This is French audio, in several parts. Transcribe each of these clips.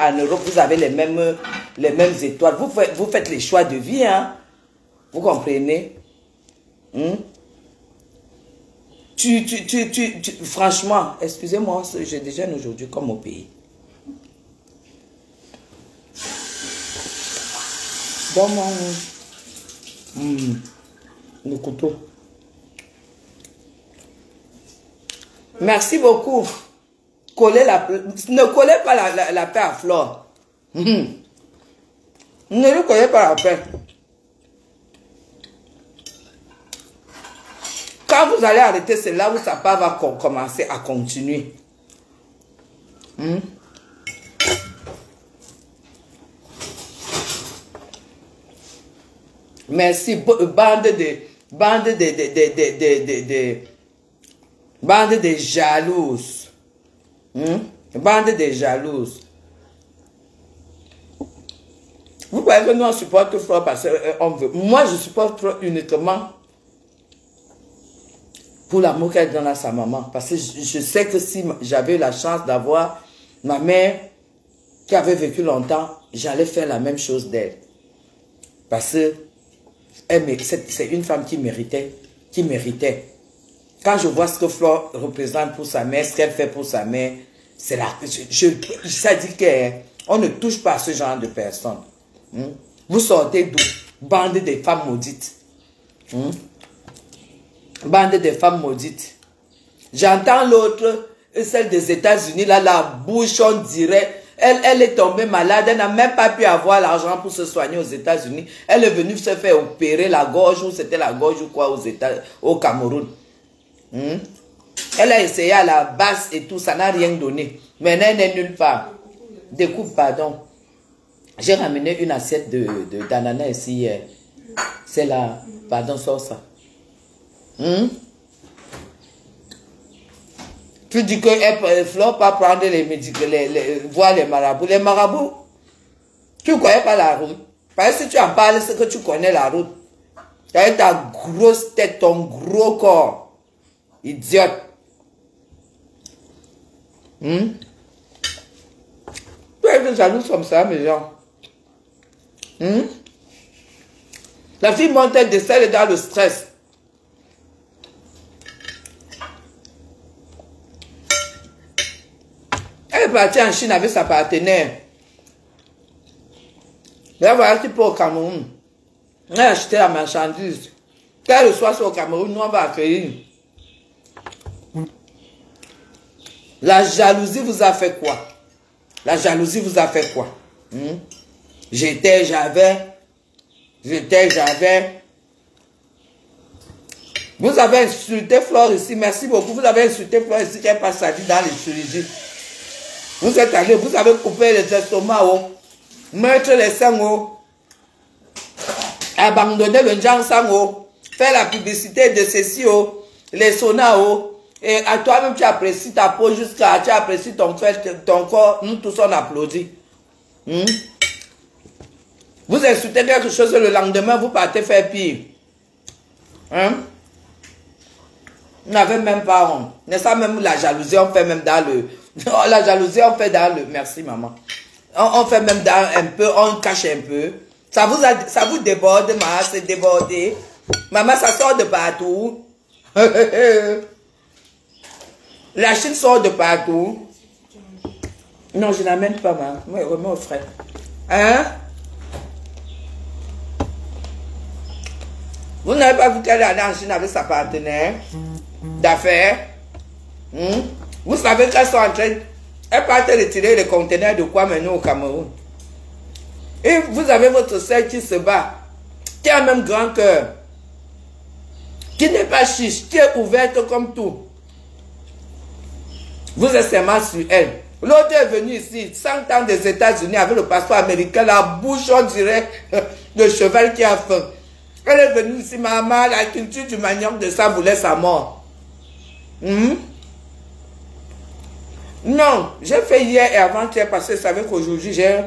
en Europe, vous avez les mêmes étoiles. Vous faites les choix de vie, hein. Vous comprenez? Franchement, excusez-moi, je déjeune aujourd'hui comme au pays. Donne-moi le couteau. Merci beaucoup. Ne collez pas la paix à Flore. Ne lui collez pas la paix. Quand vous allez arrêter, c'est là où sa part va commencer à continuer. Merci, bande de jalouses. Bande de jalouses. Vous voyez que nous on supporte Flore parce qu'on veut. Moi je supporte Flore uniquement pour l'amour qu'elle donne à sa maman. Parce que je sais que si j'avais la chance d'avoir ma mère qui avait vécu longtemps, j'allais faire la même chose d'elle. Parce que c'est une femme qui méritait. Quand je vois ce que Flore représente pour sa mère, ce qu'elle fait pour sa mère, c'est là. Ça dit qu'on ne touche pas à ce genre de personnes. Vous sortez d'où? Bande de femmes maudites. Bande de femmes maudites. J'entends l'autre, celle des États-Unis, là, la bouche, on dirait. Elle est tombée malade, elle n'a même pas pu avoir l'argent pour se soigner aux États-Unis. Elle est venue se faire opérer la gorge, ou c'était la gorge ou quoi, au Cameroun. Elle a essayé à la base et tout, ça n'a rien donné. Maintenant, elle n'est nulle part. Découpe, pardon. J'ai ramené une assiette d'ananas ici hier. C'est là, pardon, sors ça. Tu dis que Flore pas prendre les médicaments, voir les marabouts. Les marabouts, tu ne connais pas la route. Parce que si tu en parles, c'est que tu connais la route. Tu as ta grosse tête, ton gros corps. Idiote. Tu es jaloux comme ça, mes gens. La fille monte, elle décèle dans le stress. Elle est partie en Chine avec sa partenaire. Elle va aller au Cameroun. Elle a acheté la marchandise. Quand elle reçoit ça au Cameroun, nous on va accueillir. La jalousie vous a fait quoi? La jalousie vous a fait quoi? J'étais, j'avais. Vous avez insulté Flore ici. Merci beaucoup. Vous avez insulté Flore ici qui est pas sa vie dans les chirurgies. Vous êtes allé, vous avez coupé les estomacs, mettre les seins, abandonner le sang, faire la publicité de ceci, les saunas, et à toi-même tu apprécies ta peau jusqu'à, tu apprécies ton corps, nous tous on applaudit. Vous insultez quelque chose le lendemain, vous partez faire pire. Vous n'avez même pas honte. N'est-ce pas même la jalousie, on fait même dans le... La jalousie, on fait dans le... Merci, maman. On fait même dans un peu, on cache un peu. Ça vous déborde, maman, c'est débordé. Maman, ça sort de partout. La Chine sort de partout. Non, je n'amène pas, maman. Moi, remets au frère. Vous n'avez pas vu qu'elle est allée en Chine avec sa partenaire d'affaires? Vous savez qu'elles sont en train... Elles partent retirer les conteneurs de quoi maintenant au Cameroun. Et vous avez votre sœur qui se bat, qui a même grand cœur, qui n'est pas chiche, qui est ouverte comme tout. Vous êtes seulement sur elle. L'autre est venu ici, 100 ans des États-Unis avec le passeport américain, la bouche, on dirait, le cheval qui a faim. Elle est venue ici, maman, la culture du manioc de ça voulait sa mort. Non, j'ai fait hier et avant-hier parce que je savais qu'aujourd'hui j'ai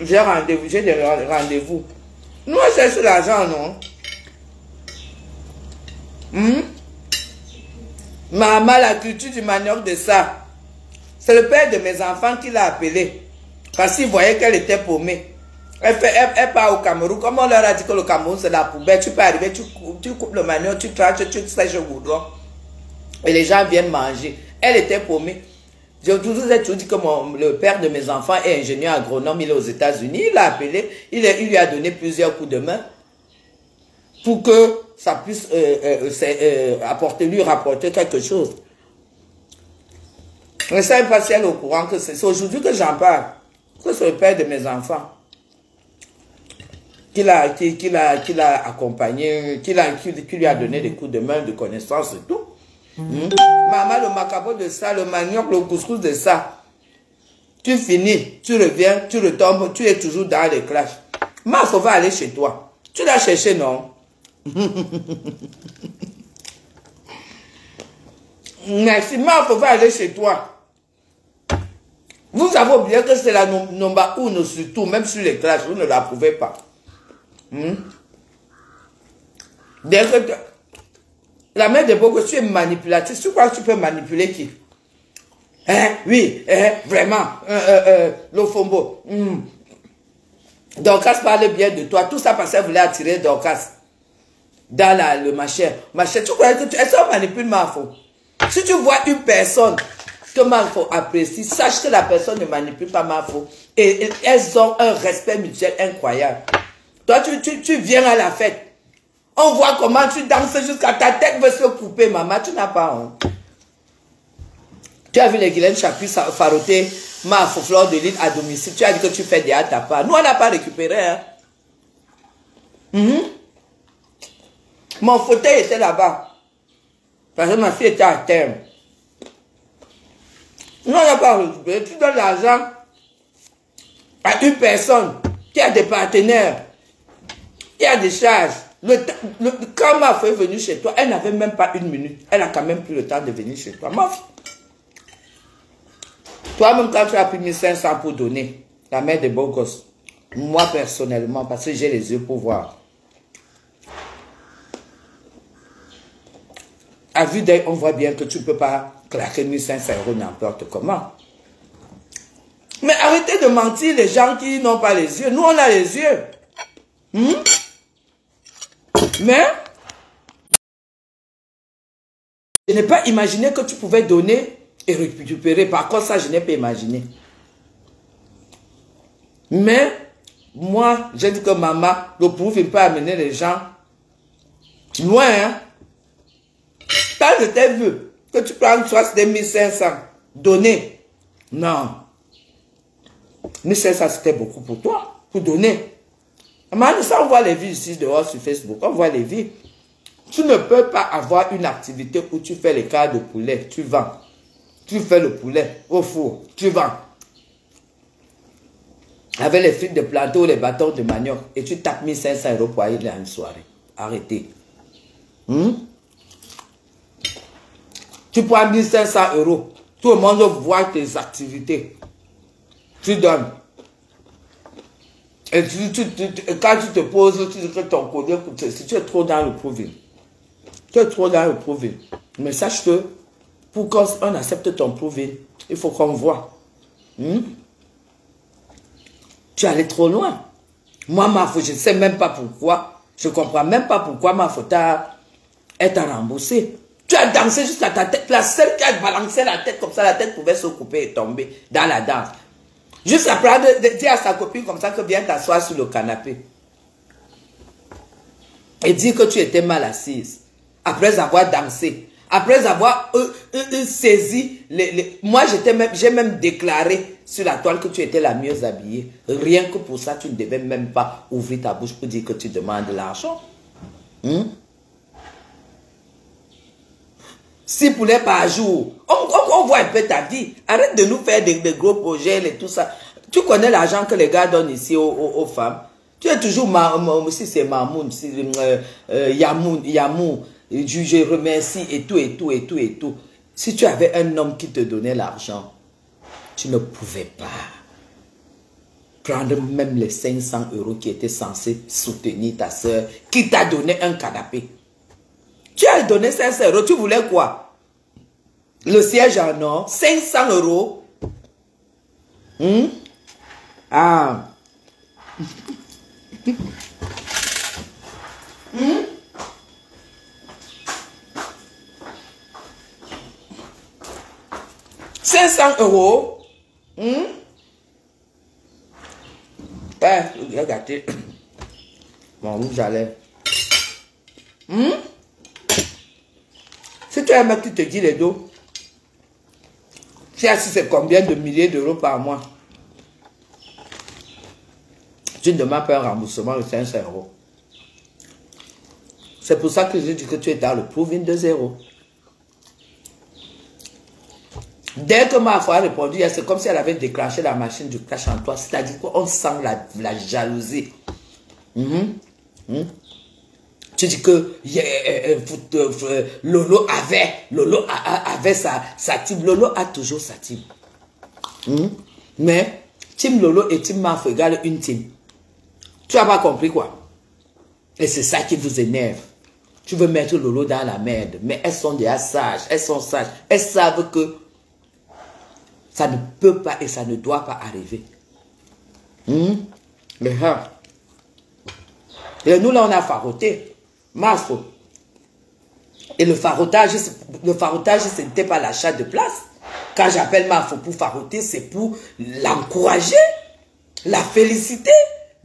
des rendez-vous. Nous, on cherche l'argent, non? Maman, la culture du manioc de ça. C'est le père de mes enfants qui l'a appelé. Parce qu'ils voyaient qu'elle était paumée. Elle part au Cameroun. Comme on leur a dit que le Cameroun c'est la poubelle, tu peux arriver, tu coupes le manioc, tu tranches, tu sèches au goudron. Et les gens viennent manger. Elle était paumée. J'ai toujours dit que le père de mes enfants est ingénieur agronome, il est aux États-Unis. Il l'a appelé, il lui a donné plusieurs coups de main pour que ça puisse lui rapporter quelque chose. Je ne sais pas si elle est au courant que c'est aujourd'hui que j'en parle. Que c'est le père de mes enfants qui l'a accompagné, qui lui a donné des coups de main, de connaissances et tout. Maman, le macabo de ça, le manioc, le couscous de ça. Tu finis, tu reviens, tu retombes, tu es toujours dans les clashs. Maf va aller chez toi. Tu l'as cherché, non? Merci, Maf va aller chez toi. Vous avez oublié que c'est la number 1 surtout, même sur les clashs, vous ne l'approuvez pas. La mère de Bogo, tu es manipulatrice. Tu crois que tu peux manipuler qui? Oui, vraiment. L'Ofombo. Dorcas parle bien de toi. Tout ça parce qu'elle voulait attirer Dorcas dans le machin. Tu crois que est-ce qu'on manipule Mafo? Si tu vois une personne que Mafo apprécie, sache que la personne ne manipule pas Mafo. Et elles ont un respect mutuel incroyable. Toi, tu viens à la fête. On voit comment tu danses jusqu'à ta tête veut se couper, maman. Tu n'as pas honte. Tu as vu les Guylaine Chapuis faroter ma fleur de l'île à domicile. Tu as dit que tu fais des hâtes à part. Nous, on n'a pas récupéré. Hein? Mon fauteuil était là-bas. Parce que ma fille était à terme. Nous, on n'a pas récupéré. Tu donnes l'argent à une personne qui a des partenaires, qui a des charges. Quand ma fille est venue chez toi, elle n'avait même pas 1 minute. Elle a quand même pris le temps de venir chez toi. Ma fille. Toi-même, quand tu as pris 1500 pour donner, la mère des beaux gosses, moi personnellement, parce que j'ai les yeux pour voir. À vue d'œil, on voit bien que tu ne peux pas claquer 1500 € n'importe comment. Mais arrêtez de mentir les gens qui n'ont pas les yeux. Nous, on a les yeux. Mais, je n'ai pas imaginé que tu pouvais donner et récupérer. Par contre, ça, je n'ai pas imaginé. Mais, moi, j'ai dit que maman, le pauvre, il peut amener les gens loin. Hein? Quand je t'ai vu, que tu prends soit des 1500, donner. Non. 1500, c'était beaucoup pour toi, pour donner. Maintenant, ça, on voit les vies ici dehors sur Facebook. On voit les vies. Tu ne peux pas avoir une activité où tu fais les quarts de poulet. Tu vends. Tu fais le poulet au four. Tu vends. Avec les frites de plantain ou les bâtons de manioc. Et tu tapes 1500 € pour aller dans une soirée. Arrêtez. Tu prends 1500 €. Tout le monde voit tes activités. Tu donnes. Et quand tu te poses, tu dis que ton côté, si tu es trop dans le proving. Tu es trop dans le proving. Mais sache que pour qu'on accepte ton proving, il faut qu'on voit. Tu es allé trop loin. Moi, ma faute, je ne sais même pas pourquoi. Je ne comprends même pas pourquoi ma faute est à rembourser. Tu as dansé jusqu'à ta tête. La seule qui a balancé la tête comme ça, la tête pouvait se couper et tomber dans la danse. Juste après de dire à sa copine comme ça que viens t'asseoir sur le canapé. Et dire que tu étais mal assise. Après avoir dansé. Après avoir saisi. Moi, j'ai même déclaré sur la toile que tu étais la mieux habillée. Rien que pour ça, tu ne devais même pas ouvrir ta bouche pour dire que tu demandes de l'argent. 6 poulets par jour. On voit un peu ta vie. Arrête de nous faire des gros projets et tout ça. Tu connais l'argent que les gars donnent ici aux femmes. Tu es toujours, si c'est Mamoun, Yamou, je remercie et tout. Si tu avais un homme qui te donnait l'argent, tu ne pouvais pas prendre même les 500 € qui étaient censés soutenir ta soeur, qui t'a donné un canapé. Tu as donné 500 €, tu voulais quoi? Le siège en or, 500 €. Ah. 500 €. J'ai gâté mon rouge à lèvres. Si tu es un mec qui te dit les dos, tu as c'est combien de milliers d'euros par mois? Tu ne demandes pas un remboursement de 500 €. C'est pour ça que je dis que tu es dans le proving de 0. Dès que ma foi a répondu, c'est comme si elle avait déclenché la machine du clash en toi. C'est-à-dire qu'on sent la jalousie. Tu dis que Lolo avait sa team. Lolo a toujours sa team. Mais Team Lolo et Team Mafo égale une team. Tu n'as pas compris quoi? Et c'est ça qui vous énerve. Tu veux mettre Lolo dans la merde. Mais elles sont déjà sages. Elles sont sages. Elles savent que ça ne peut pas et ça ne doit pas arriver. Mais et nous là on a faroté. Mafo. Et le farotage, ce n'était pas l'achat de place. Quand j'appelle Mafo pour faroter, c'est pour l'encourager, la féliciter,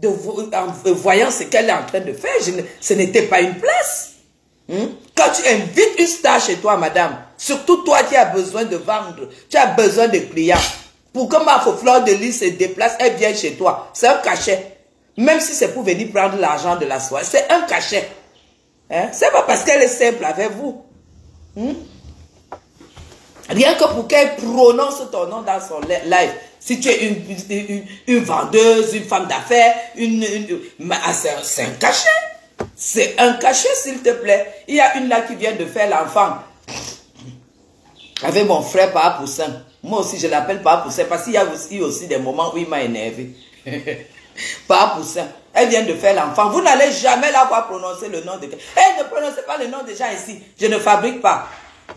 en voyant ce qu'elle est en train de faire. Ce n'était pas une place. Quand tu invites une star chez toi, madame, surtout toi qui as besoin de vendre, tu as besoin de clients. Pour que Mafo Fleur de Lys se déplace, elle vient chez toi. C'est un cachet. Même si c'est pour venir prendre l'argent de la soirée, c'est un cachet. C'est pas parce qu'elle est simple avec vous. Rien que pour qu'elle prononce ton nom dans son live. Si tu es une vendeuse, une femme d'affaires, c'est un cachet. C'est un cachet, s'il te plaît. Il y a une là qui vient de faire l'enfant. Avec mon frère Papa Poussin. Moi aussi, je l'appelle Papa Poussin parce qu'il y a aussi des moments où il m'a énervé. Papa Poussin. Elle vient de faire l'enfant. Vous n'allez jamais la voir prononcer le nom de quelqu'un. Elle ne prononcez pas le nom des gens ici. Je ne fabrique pas.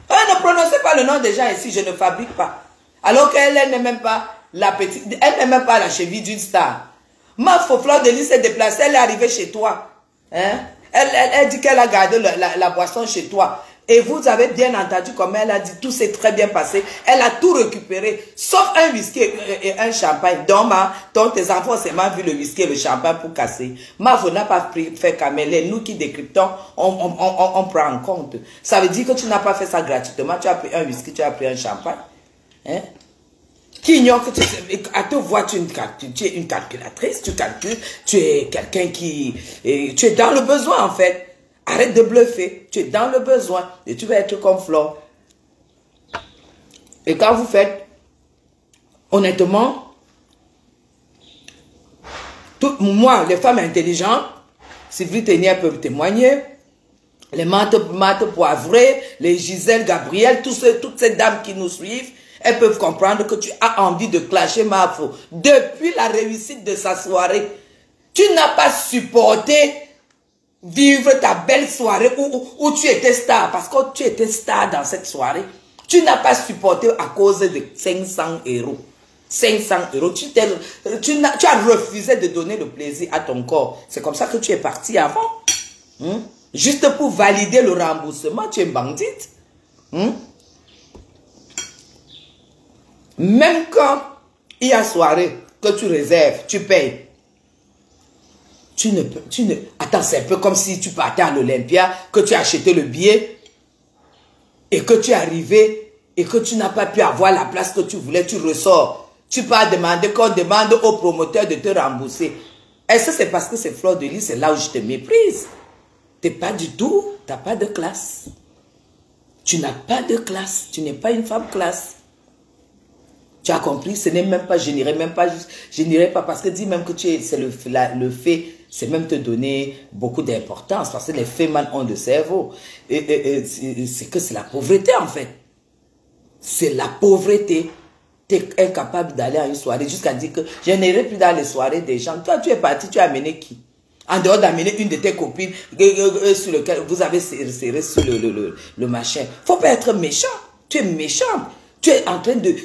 Elle ne prononcez pas le nom des gens ici. Je ne fabrique pas. Alors qu'elle n'est même pas la petite. Elle n'est même pas la cheville d'une star. Mafo Fleur de Lys s'est déplacée. Elle est arrivée chez toi. Elle dit qu'elle a gardé la boisson chez toi. Et vous avez bien entendu comme elle a dit, tout s'est très bien passé. Elle a tout récupéré, sauf un whisky et un champagne. Donc tes enfants ont seulement vu le whisky et le champagne pour casser. Mafo n'a pas fait caméler. Nous qui décryptons, on prend en compte. Ça veut dire que tu n'as pas fait ça gratuitement. Tu as pris un whisky, tu as pris un champagne. Qui ignore que à te voir, tu es une calculatrice, tu calcules, tu es quelqu'un qui... tu es dans le besoin en fait. Arrête de bluffer, tu es dans le besoin et tu vas être comme Flore. Et quand vous faites, honnêtement, moi, les femmes intelligentes, Sylvie Ténière peut témoigner, les Mathé Poivré, les Gisèle Gabriel, toutes ces dames qui nous suivent, elles peuvent comprendre que tu as envie de clasher Mafo. Depuis la réussite de sa soirée, tu n'as pas supporté vivre ta belle soirée où tu étais star. Parce que tu étais star dans cette soirée. Tu n'as pas supporté à cause de 500 €. 500 €. Tu as refusé de donner le plaisir à ton corps. C'est comme ça que tu es parti avant. Juste pour valider le remboursement, tu es bandite. Même quand il y a soirée que tu réserves, tu payes. Attends, c'est un peu comme si tu partais à l'Olympia, que tu as acheté le billet et que tu es arrivé et que tu n'as pas pu avoir la place que tu voulais, tu ressors. Tu peux demander qu'on demande au promoteur de te rembourser. Est-ce que c'est parce que c'est Fleur de Lys, c'est là où je te méprise? Tu n'es pas du tout, tu n'as pas de classe. Tu n'as pas de classe, tu n'es pas une femme classe. Tu as compris, ce n'est même pas, je n'irai pas parce que dis même que c'est le fait, c'est même te donner beaucoup d'importance parce que les femmes ont de cerveau. C'est que c'est la pauvreté en fait. C'est la pauvreté. Tu es incapable d'aller à une soirée jusqu'à dire que je n'irai plus dans les soirées des gens. Toi, tu es parti, tu as amené qui? En dehors d'amener une de tes copines sur lequel vous avez serré sur le machin. Faut pas être méchant. Tu es méchant. Tu es en train de...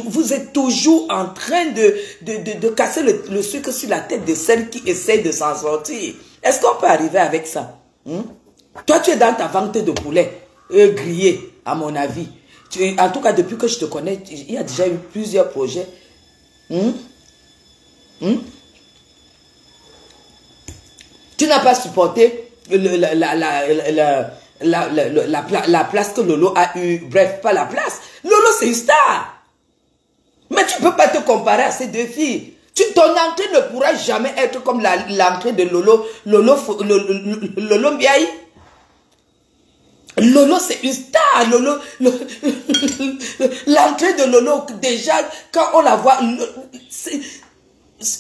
vous êtes toujours en train de casser le sucre sur la tête de celles qui essayent de s'en sortir. Est-ce qu'on peut arriver avec ça? Toi, tu es dans ta vente de poulet grillé, à mon avis. En tout cas, depuis que je te connais, il y a déjà eu plusieurs projets. Tu n'as pas supporté la place que Lolo a eue. Bref, pas la place. Lolo, c'est une star. Mais tu ne peux pas te comparer à ces deux filles. Ton entrée ne pourra jamais être comme l'entrée de Lolo Mbiaye. Lolo, c'est une star. L'entrée de Lolo, déjà, quand on la voit,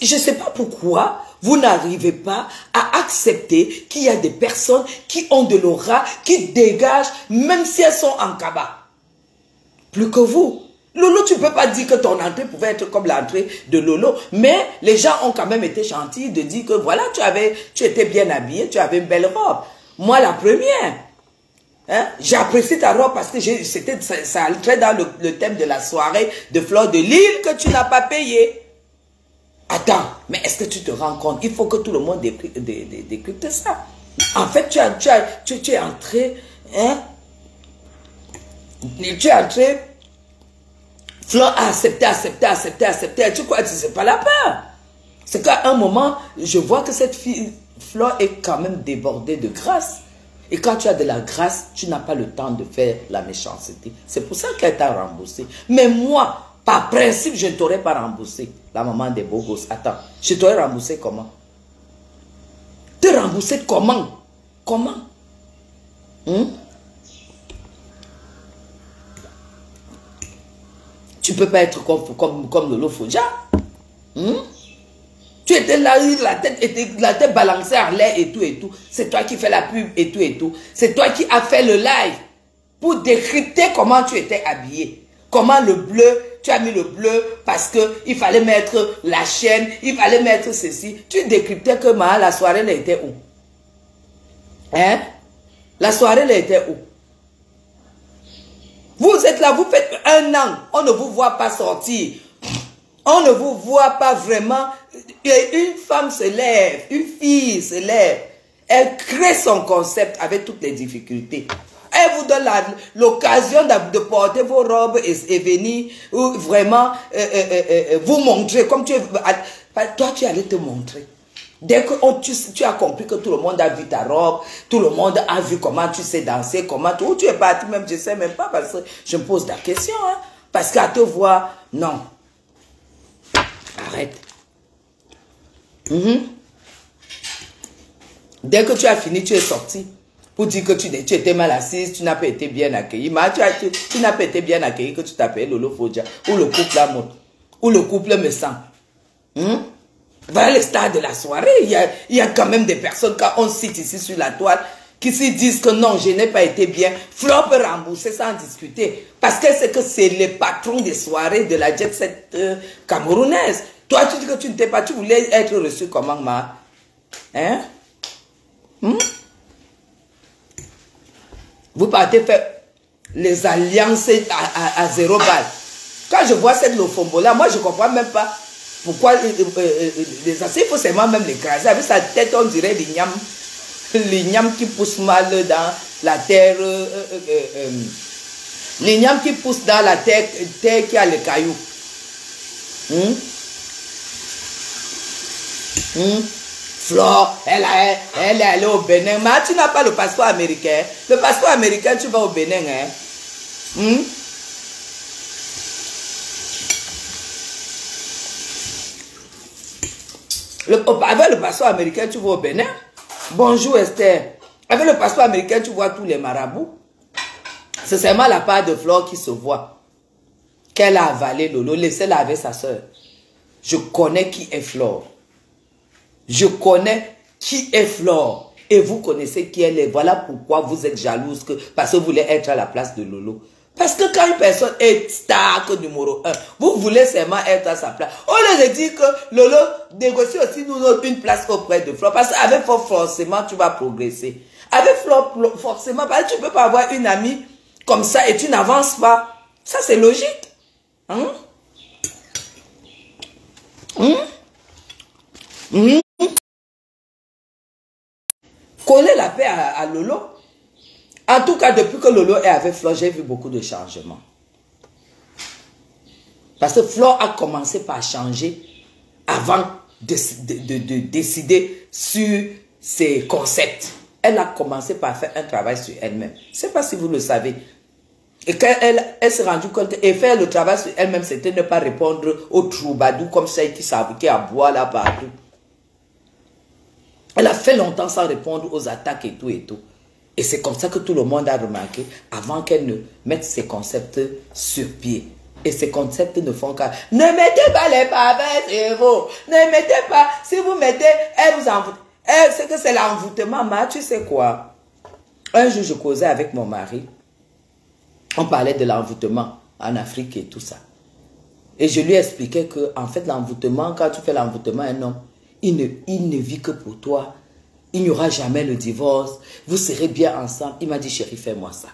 je ne sais pas pourquoi vous n'arrivez pas à accepter qu'il y a des personnes qui ont de l'aura, qui dégagent, même si elles sont en cabas. Plus que vous. Lolo, tu ne peux pas dire que ton entrée pouvait être comme l'entrée de Lolo, mais les gens ont quand même été gentils de dire que voilà, tu étais bien habillé, tu avais une belle robe. Moi, la première, hein, j'ai apprécié ta robe parce que ça entrait dans le thème de la soirée de Fleur de Lille que tu n'as pas payé. Attends, mais est-ce que tu te rends compte? Il faut que tout le monde décrypte ça. En fait, tu es entré, hein? Tu es entré, Fleur a accepté. Tu crois que c'est pas la peur? C'est qu'à un moment, je vois que cette fille, Fleur, est quand même débordée de grâce. Et quand tu as de la grâce, tu n'as pas le temps de faire la méchanceté. C'est pour ça qu'elle t'a remboursé. Mais moi, par principe, je ne t'aurais pas remboursé. La maman des beaux gosses. Attends, je t'aurais remboursé comment? Te rembourser comment? Comment? Tu ne peux pas être comme Lolo Fodja. Tu étais là, la tête balancée en l'air et tout. C'est toi qui fais la pub et tout. C'est toi qui as fait le live pour décrypter comment tu étais habillé. Comment le bleu, tu as mis le bleu parce qu'il fallait mettre la chaîne, il fallait mettre ceci. Tu décryptais que la soirée, elle était où? Hein? La soirée, elle était où? Vous êtes là, vous faites un an, on ne vous voit pas sortir. On ne vous voit pas vraiment. Une femme se lève, une fille se lève. Elle crée son concept avec toutes les difficultés. Elle vous donne l'occasion de porter vos robes et venir vraiment vous montrer. Comme toi, tu allais te montrer. Dès que tu as compris que tout le monde a vu ta robe, tout le monde a vu comment tu sais danser, où tu es parti même, je ne sais même pas parce que je me pose la question. Hein, parce qu'à te voir, non. Arrête. Dès que tu as fini, tu es sorti. Pour dire que tu étais mal assise, tu n'as pas été bien accueilli. Mais tu n'as pas été bien accueilli que tu t'appelles Lolo Fodja. Ou le couple à monte. Ou le couple me sent. Voilà le stade de la soirée. Il y a quand même des personnes, quand on cite ici sur la toile, qui se disent que non, je n'ai pas été bien. Fleur peut rembourser sans discuter. Parce qu'elle sait que c'est le patron des soirées de la jet set camerounaise. Toi, tu dis que tu ne t'es pas, tu voulais être reçu comment, ma? Hein? Vous partez faire les alliances à 0 balle. Quand je vois cette lofombo-là, moi je ne comprends même pas pourquoi les assis, il faut seulement même l'écraser. Avec sa tête, on dirait l'igname qui pousse mal dans la terre. L'igname qui pousse dans la terre qui a les cailloux. Flore, elle est allée au Bénin. Mais tu n'as pas le passeport américain. Le passeport américain, tu vas au Bénin. Hein? Avec le passeport américain, tu vas au Bénin. Bonjour Esther. Avec le passeport américain, tu vois tous les marabouts. C'est seulement la part de Flore qui se voit. Qu'elle a avalé Lolo. Laissez-la avec sa soeur. Je connais qui est Flore. Je connais qui est Flore. Et vous connaissez qui elle est. Voilà pourquoi vous êtes jalouse. Parce que vous voulez être à la place de Lolo. Parce que quand une personne est star numéro 1, vous voulez seulement être à sa place. On leur dit que Lolo négocie aussi nous une place auprès de Flore. Parce qu'avec Flore, forcément, tu vas progresser. Avec Flore, forcément, parce que tu ne peux pas avoir une amie comme ça et tu n'avances pas. Ça, c'est logique. Hein? Coller la paix à Lolo. En tout cas, depuis que Lolo est avec Flore, j'ai vu beaucoup de changements. Parce que Flore a commencé par changer avant de décider sur ses concepts. Elle a commencé par faire un travail sur elle-même. Je ne sais pas si vous le savez. Et quand elle s'est rendue compte, et faire le travail sur elle-même, c'était ne pas répondre aux troubadours comme celle qui aboie là partout. Elle a fait longtemps sans répondre aux attaques et tout et tout. Et c'est comme ça que tout le monde a remarqué avant qu'elle ne mette ses concepts sur pied. Et ces concepts ne font qu'à... Ne mettez pas les pavés sur vous. Ne mettez pas... Si vous mettez... Elle vous envoûte. Elle sait que c'est l'envoûtement. Mais tu sais quoi? Un jour, je causais avec mon mari. On parlait de l'envoûtement en Afrique et tout ça. Et je lui expliquais que, en fait, l'envoûtement, quand tu fais l'envoûtement à un homme, il ne vit que pour toi. Il n'y aura jamais le divorce. Vous serez bien ensemble. Il m'a dit, chérie, fais-moi ça.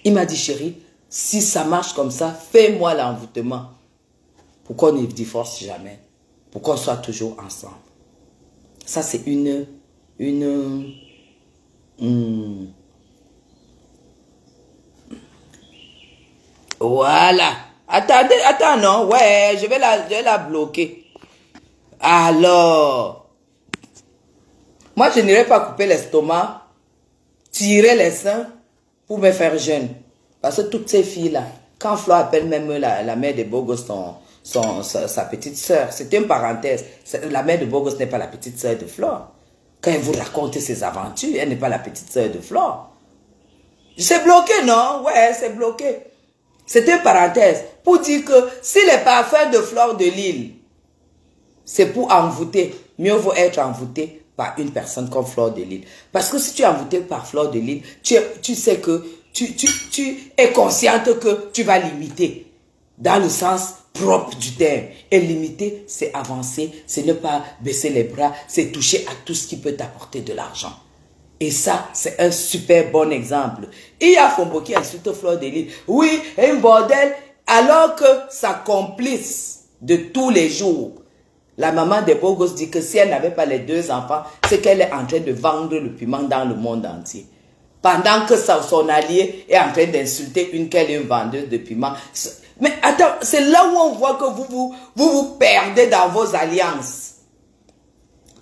Il m'a dit, chérie, si ça marche comme ça, fais-moi l'envoûtement. Pour qu'on ne divorce jamais. Pour qu'on soit toujours ensemble. Ça, c'est Voilà. Attendez, attends, non. Ouais, je vais la bloquer. Alors, moi, je n'irai pas couper l'estomac, tirer les seins pour me faire jeune. Parce que toutes ces filles-là, quand Flore appelle même la mère de Bogos sa petite sœur, c'est une parenthèse. La mère de Bogos n'est pas la petite sœur de Flore. Quand elle vous raconte ses aventures, elle n'est pas la petite sœur de Flore. C'est bloqué, non? Ouais, c'est bloqué. C'est une parenthèse pour dire que si les parfums de Fleur de Lille, c'est pour envoûter, mieux vaut être envoûté par une personne comme Fleur de Lille. Parce que si tu es envoûté par Fleur de Lille, tu sais que tu es consciente que tu vas limiter dans le sens propre du terme. Et limiter, c'est avancer, c'est ne pas baisser les bras, c'est toucher à tout ce qui peut t'apporter de l'argent. Et ça, c'est un super bon exemple. Il y a Fombo qui insulte Fleur de Lille. Oui, un bordel, alors que sa complice de tous les jours, la maman de Bogos dit que si elle n'avait pas les 2 enfants, c'est qu'elle est en train de vendre le piment dans le monde entier. Pendant que son allié est en train d'insulter qu'elle est une vendeuse de piment. Mais attends, c'est là où on voit que vous perdez dans vos alliances.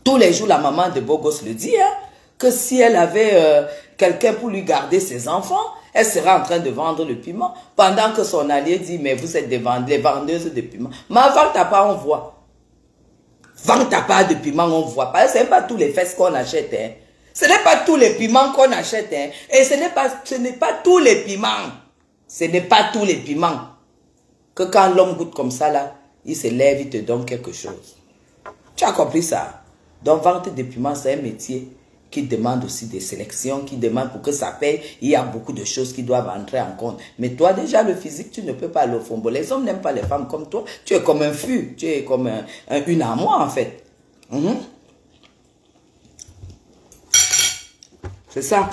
Tous les jours, la maman de Bogos le dit, hein, que si elle avait quelqu'un pour lui garder ses enfants, elle serait en train de vendre le piment. Pendant que son allié dit, mais vous êtes les vendeuses de piment. Mais vends ta part, on voit. Vends ta part de piment, on voit. Parce que ce n'est pas tous les fesses qu'on achète. Hein. Ce n'est pas tous les piments qu'on achète. Hein. Et ce n'est pas tous les piments. Ce n'est pas tous les piments. Que quand l'homme goûte comme ça, là, il se lève, il te donne quelque chose. Tu as compris ça? Donc, vente de piments, c'est un métier qui demande aussi des sélections, qui demande pour que ça paye. Il y a beaucoup de choses qui doivent entrer en compte. Mais toi, déjà, le physique, tu ne peux pas le fombo. Les hommes n'aiment pas les femmes comme toi. Tu es comme un fût. Tu es comme une armoire, en fait. C'est ça.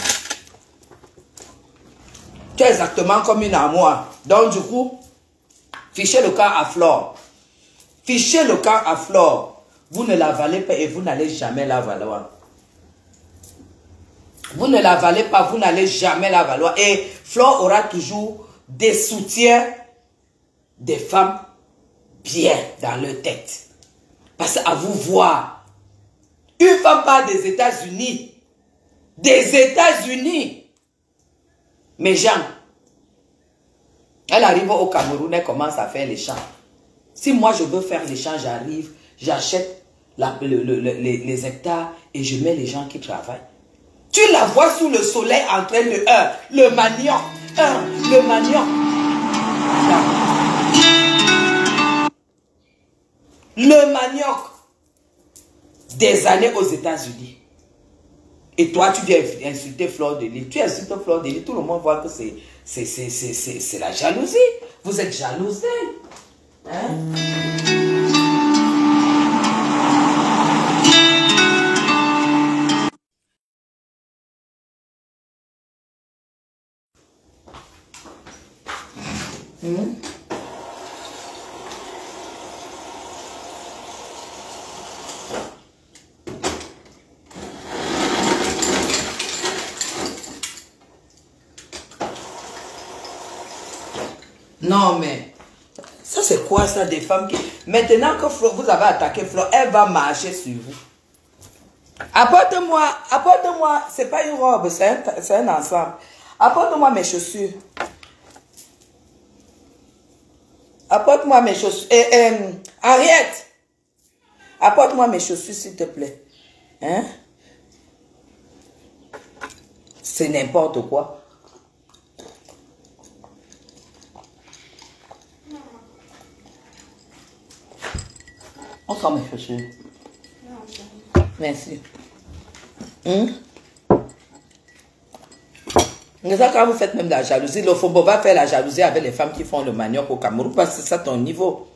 Tu es exactement comme une armoire. Donc, du coup, fichez le camp à Flore. Fichez le camp à Flore. Vous ne la valez pas et vous n'allez jamais la valoir. Vous ne la valez pas, vous n'allez jamais la valoir. Et Flore aura toujours des soutiens des femmes bien dans leur tête. Parce qu'à vous voir, une femme part des États-Unis. Des États-Unis. Mes gens, elle arrive au Cameroun, elle commence à faire les champs. Si moi je veux faire les champs, j'arrive, j'achète les hectares et je mets les gens qui travaillent. Tu la vois sous le soleil en train de... le manioc. Le manioc. Le manioc. Des années aux États-Unis. Et toi, tu viens insulter Fleur de Lille. Tu insultes Fleur de Lille. Tout le monde voit que c'est la jalousie. Vous êtes jalousés. Hein? Non, mais ça c'est quoi ça des femmes qui... Maintenant que Flo, vous avez attaqué Flo, elle va marcher sur vous. Apporte-moi, c'est pas une robe, c'est un ensemble. Apporte-moi mes chaussures. Apporte-moi mes chaussures. Henriette, apporte-moi mes chaussures s'il te plaît. Hein? C'est n'importe quoi. On sort mes chaussures. Merci. Mais ça, quand vous faites même la jalousie, le Fombo va faire la jalousie avec les femmes qui font le manioc au Cameroun parce que c'est ça ton niveau.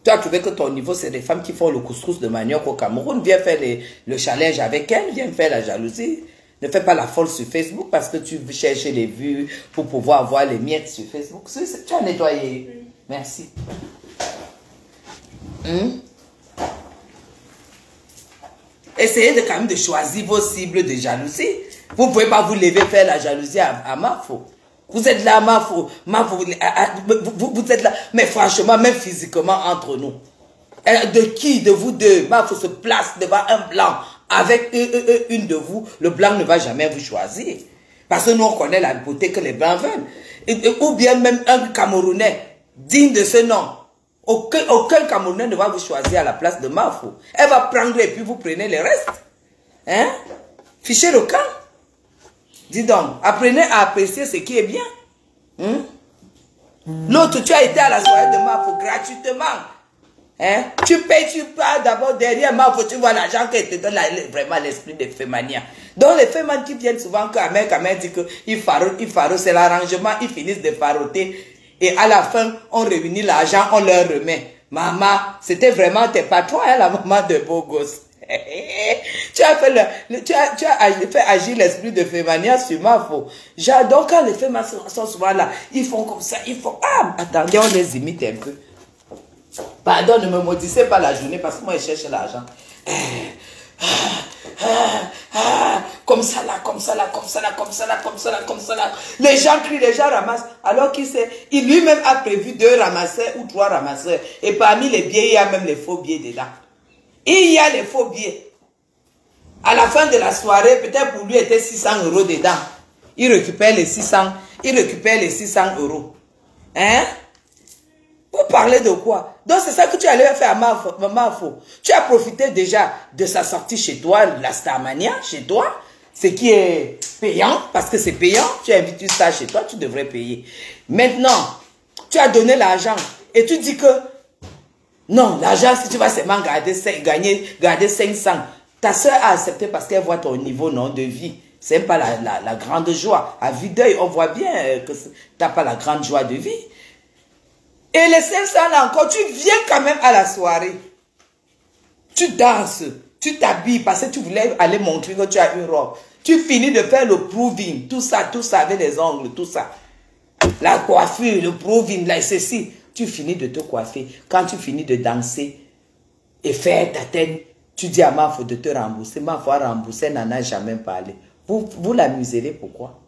Tu as trouvé que ton niveau, c'est les femmes qui font le couscous de manioc au Cameroun. Viens faire le challenge avec elles, viens faire la jalousie. Ne fais pas la folle sur Facebook parce que tu cherches les vues pour pouvoir avoir les miettes sur Facebook. Tu as nettoyé. Oui. Merci. Essayez quand même de choisir vos cibles de jalousie. Vous ne pouvez pas vous lever faire la jalousie à Mafo. Vous êtes là, Mafo. Vous êtes là. Mais franchement, même physiquement, entre nous. De qui de vous deux? Mafo se place devant un blanc. Avec une de vous, le blanc ne va jamais vous choisir. Parce que nous, on connaît la beauté que les blancs veulent. Ou bien même un Camerounais digne de ce nom. Aucun Camerounais ne va vous choisir à la place de Mafo. Elle va prendre et puis vous prenez les restes. Hein? Fichez le camp. Dis donc, apprenez à apprécier ce qui est bien. L'autre, tu as été à la soirée de Mafo gratuitement. Hein? Tu payes, tu pars d'abord derrière Mafo, tu vois l'argent qu'elle te donne, vraiment l'esprit de fémania. Donc les fémans qui viennent souvent, quand Ahmed dit qu'ils farotent, c'est l'arrangement, ils finissent de faroter. Et à la fin, on réunit l'argent, on leur remet. Maman, c'était vraiment tes patrons, hein, la maman de beau gosse. Tu as fait agir l'esprit de fémania sur Mafo. Donc quand les femmes sont souvent là, ils font comme ça, ils font... Ah, attendez, on les imite un peu. Pardon, ne me maudissez pas la journée parce que moi je cherche l'argent. Comme ça là, comme ça là, comme ça là, comme ça là, comme ça là, comme ça là. Les gens crient, les gens ramassent. Alors il lui-même a prévu 2 ramasseurs ou 3 ramasseurs. Et parmi les billets, il y a même les faux billets dedans. Il y a les faux billets. À la fin de la soirée, peut-être pour lui, était 600 € dedans. Il récupère les 600 €. Hein? Vous parlez de quoi? Donc c'est ça que tu allais faire à Mafo. Tu as profité déjà de sa sortie chez toi, la Starmania, chez toi. Ce qui est payant, parce que c'est payant. Tu invites une star chez toi, tu devrais payer. Maintenant, tu as donné l'argent et tu dis que non, l'argent, si tu vas seulement garder 500, ta soeur a accepté parce qu'elle voit ton niveau non, de vie. C'est pas la grande joie. À vue d'œil, on voit bien que tu n'as pas la grande joie de vie. Et les 500 là encore, tu viens quand même à la soirée. Tu danses, tu t'habilles parce que tu voulais aller montrer que tu as une robe. Tu finis de faire le proving, tout ça avec les ongles, tout ça. La coiffure, le proving, là, ceci. Tu finis de te coiffer. Quand tu finis de danser et faire ta tête, tu dis à Mafo de te rembourser. Mafo a remboursé, elle n'en a jamais parlé. Vous l'amuserez pourquoi?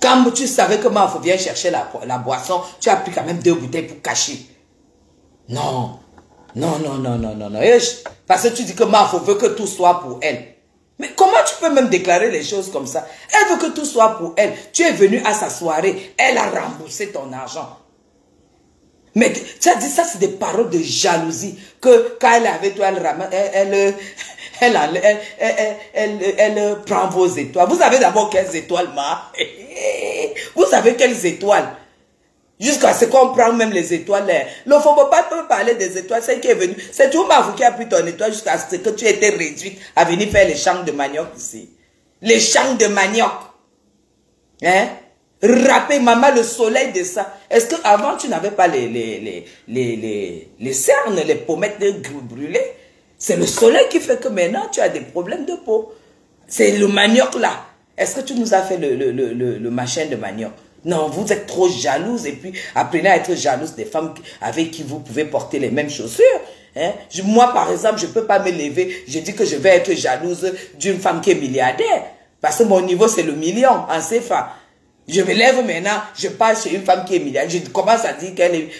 Quand tu savais que Mafo vient chercher la boisson, tu as pris quand même 2 bouteilles pour cacher. Non. Non. Parce que tu dis que Mafo veut que tout soit pour elle. Mais comment tu peux même déclarer les choses comme ça? Elle veut que tout soit pour elle. Tu es venu à sa soirée. Elle a remboursé ton argent. Mais tu as dit ça, c'est des paroles de jalousie. Que quand elle est avec toi, elle prend vos étoiles. Vous avez d'abord quelles étoiles, ma? Vous savez quelles étoiles? Jusqu'à ce qu'on prend même les étoiles. Le Fombo pas peut parler des étoiles. C'est qui est venu. C'est tout Mafo qui a pris ton étoile jusqu'à ce que tu étais réduite à venir faire les champs de manioc ici. Les champs de manioc. Hein? Râper, maman, le soleil de ça. Est-ce que avant tu n'avais pas les cernes, les pommettes brûlées? C'est le soleil qui fait que maintenant tu as des problèmes de peau. C'est le manioc là. Est-ce que tu nous as fait le machin de manioc? Non, vous êtes trop jalouse et puis apprenez à être jalouse des femmes avec qui vous pouvez porter les mêmes chaussures. Hein? Moi, par exemple, je ne peux pas me lever. Je dis que je vais être jalouse d'une femme qui est milliardaire. Parce que mon niveau, c'est le million en CFA. Je me lève maintenant, je passe chez une femme qui est milliardaire. Je commence à dire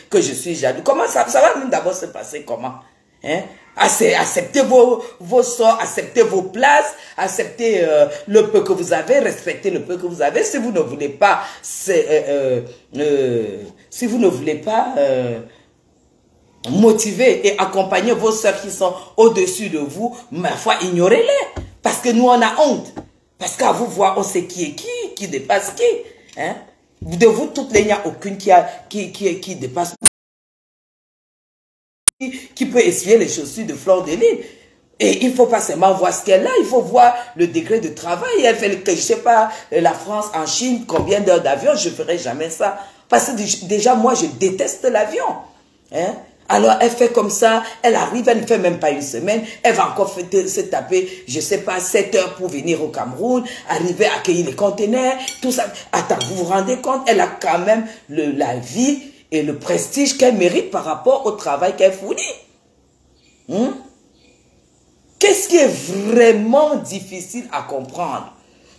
que je suis jaloux. Comment ça va même d'abord se passer comment? Hein? Acceptez vos sorts, acceptez vos places, acceptez le peu que vous avez, respectez le peu que vous avez. Si vous ne voulez pas, motiver et accompagner vos soeurs qui sont au-dessus de vous, ma foi, ignorez-les. Parce que nous, on a honte. Parce qu'à vous voir, on sait qui est qui dépasse qui. Hein? De vous toutes les, il n'y a aucune qui dépasse, qui peut essuyer les chaussures de Fleur de Lys. Et il ne faut pas seulement voir ce qu'elle a, il faut voir le degré de travail. Elle fait, je ne sais pas, la France en Chine, combien d'heures d'avion, je ne ferai jamais ça. Parce que déjà, moi, je déteste l'avion. Hein? Alors, elle fait comme ça, elle arrive, elle ne fait même pas une semaine, elle va encore se taper, je ne sais pas, 7 heures pour venir au Cameroun, arriver à accueillir les conteneurs, tout ça. Attends, vous vous rendez compte, elle a quand même la vie et le prestige qu'elle mérite par rapport au travail qu'elle fournit. Qu'est-ce qui est vraiment difficile à comprendre?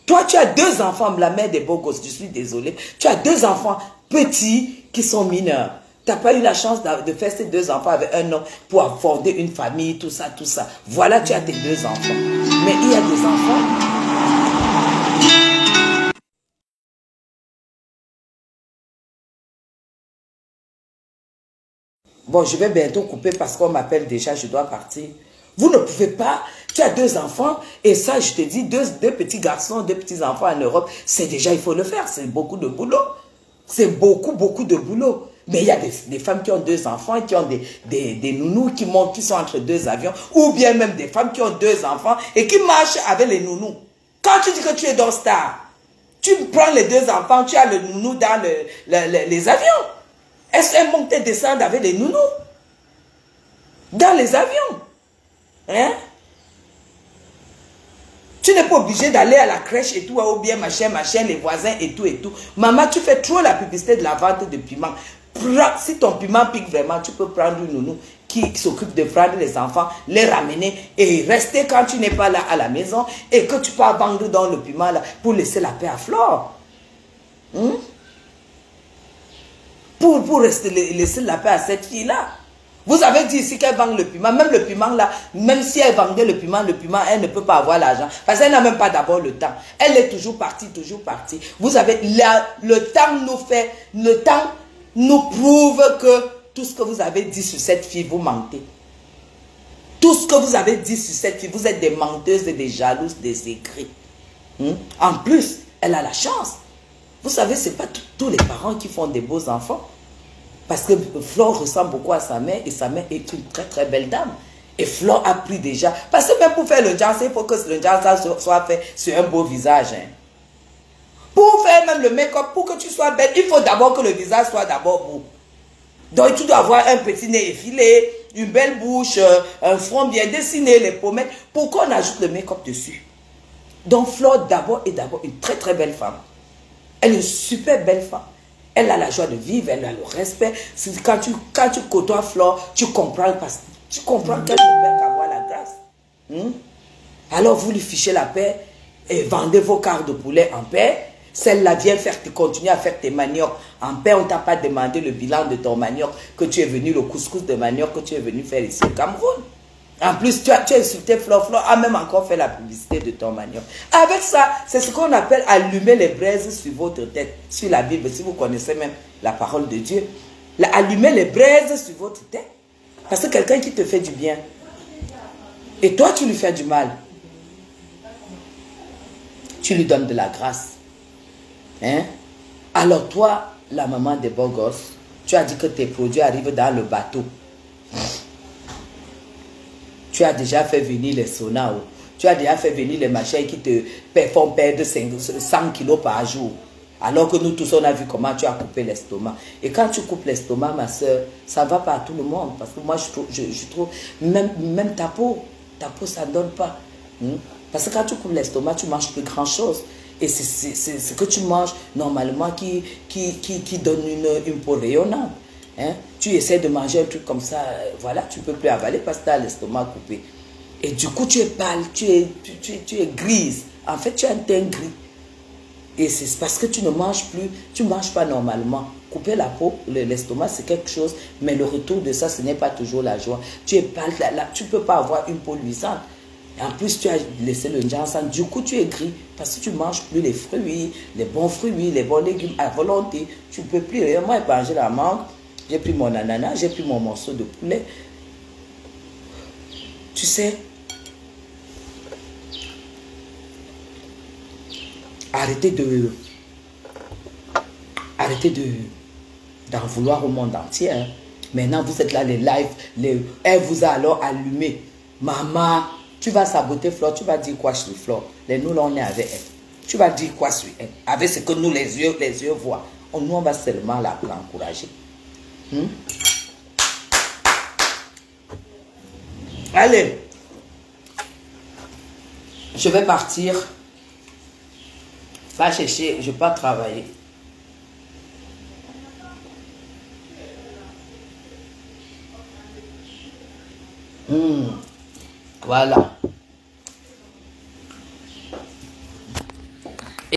Toi, tu as 2 enfants, la mère des beaux gosses, je suis désolée, tu as 2 enfants petits qui sont mineurs. Tu n'as pas eu la chance de faire ces 2 enfants avec un homme pour fonder une famille, tout ça, tout ça. Voilà, tu as tes 2 enfants. Mais il y a des enfants. Bon, je vais bientôt couper parce qu'on m'appelle déjà, je dois partir. Vous ne pouvez pas, tu as 2 enfants et ça, je te dis, 2 petits garçons, 2 petits enfants en Europe, c'est déjà, il faut le faire, c'est beaucoup de boulot. C'est beaucoup, beaucoup de boulot. Mais il y a des femmes qui ont 2 enfants, qui ont des nounous qui montent, qui sont entre 2 avions, ou bien même des femmes qui ont 2 enfants et qui marchent avec les nounous. Quand tu dis que tu es dans Star, tu prends les 2 enfants, tu as le nounou dans les avions. Est-ce qu'elles montent et descendent avec les nounous? Dans les avions. Hein? Tu n'es pas obligé d'aller à la crèche et tout, ou bien machin, les voisins et tout et tout. Maman, tu fais trop la publicité de la vente de piment. Si ton piment pique vraiment, tu peux prendre une nounou qui s'occupe de prendre les enfants, les ramener et rester quand tu n'es pas là à la maison et que tu peux vendre dans le piment là pour laisser la paix à Flore. Pour laisser la paix à cette fille-là. Vous avez dit ici qu'elle vend le piment. Même le piment là, même si elle vendait le piment, elle ne peut pas avoir l'argent. Parce qu'elle n'a même pas d'abord le temps. Elle est toujours partie, toujours partie. Vous avez, le temps nous prouve que tout ce que vous avez dit sur cette fille, vous mentez. Tout ce que vous avez dit sur cette fille, vous êtes des menteuses et des jalouses, des écrits. En plus, elle a la chance. Vous savez, ce n'est pas tous les parents qui font des beaux enfants. Parce que Flore ressemble beaucoup à sa mère et sa mère est une très très belle dame. Et Flore a pris déjà. Parce que même pour faire le jazz, il faut que le jazz soit fait sur un beau visage. Pour faire même le make-up, pour que tu sois belle, il faut d'abord que le visage soit d'abord beau. Donc tu dois avoir un petit nez effilé, une belle bouche, un front bien dessiné, les pommettes, pour qu'on ajoute le make-up dessus. Donc Flore d'abord est d'abord une très très belle femme. Elle est une super belle femme. Elle a la joie de vivre, elle a le respect. Quand tu côtoies Flore, tu comprends qu'elle peut avoir la grâce. Alors vous lui fichez la paix et vendez vos quarts de poulet en paix. Celle-là vient continuer à faire tes maniocs en paix. On ne t'a pas demandé le bilan de ton manioc, que tu es venu, le couscous de manioc que tu es venu faire ici au Cameroun. En plus, tu as insulté Flore. Flore a même encore fait la publicité de ton manioc. Avec ça, c'est ce qu'on appelle allumer les braises sur votre tête, sur la Bible, si vous connaissez même la parole de Dieu. Allumer les braises sur votre tête. Parce que quelqu'un qui te fait du bien, et toi tu lui fais du mal, tu lui donnes de la grâce. Alors toi, la maman des beaux gosses, tu as dit que tes produits arrivent dans le bateau. Tu as déjà fait venir les saunas, tu as déjà fait venir les machins qui te font perdre 100 kilos par jour. Alors que nous tous, on a vu comment tu as coupé l'estomac. Et quand tu coupes l'estomac, ma soeur, ça ne va pas à tout le monde. Parce que moi, je trouve, même ta peau, ça ne donne pas. Parce que quand tu coupes l'estomac, tu ne manges plus grand-chose. Et c'est ce que tu manges normalement qui donne une peau rayonnante. Tu essaies de manger un truc comme ça, voilà, tu ne peux plus avaler parce que tu as l'estomac coupé. Et du coup, tu es pâle, tu es grise. En fait, tu as un teint gris. Et c'est parce que tu ne manges plus, tu ne manges pas normalement. Couper la peau, l'estomac, c'est quelque chose, mais le retour de ça, ce n'est pas toujours la joie. Tu es pâle, tu ne peux pas avoir une peau luisante. Et en plus, tu as laissé le ensemble. Du coup, tu es gris parce que tu ne manges plus les fruits, les bons fruits, les bons légumes à volonté. Tu ne peux plus. Et moi, j'ai mangé la mangue, j'ai pris mon ananas, j'ai pris mon morceau de poulet. Tu sais, arrêtez d'en vouloir au monde entier. Hein. Maintenant, vous êtes là, les lives, elle vous a alors allumé. Maman, tu vas saboter Flore, tu vas dire quoi sur Flore? Nous, là, on est avec elle. Tu vas dire quoi sur elle? Avec ce que nous, les yeux voient. Nous, on va seulement l'encourager. Allez. Je vais partir. Va chercher, je ne vais pas travailler. Voilà.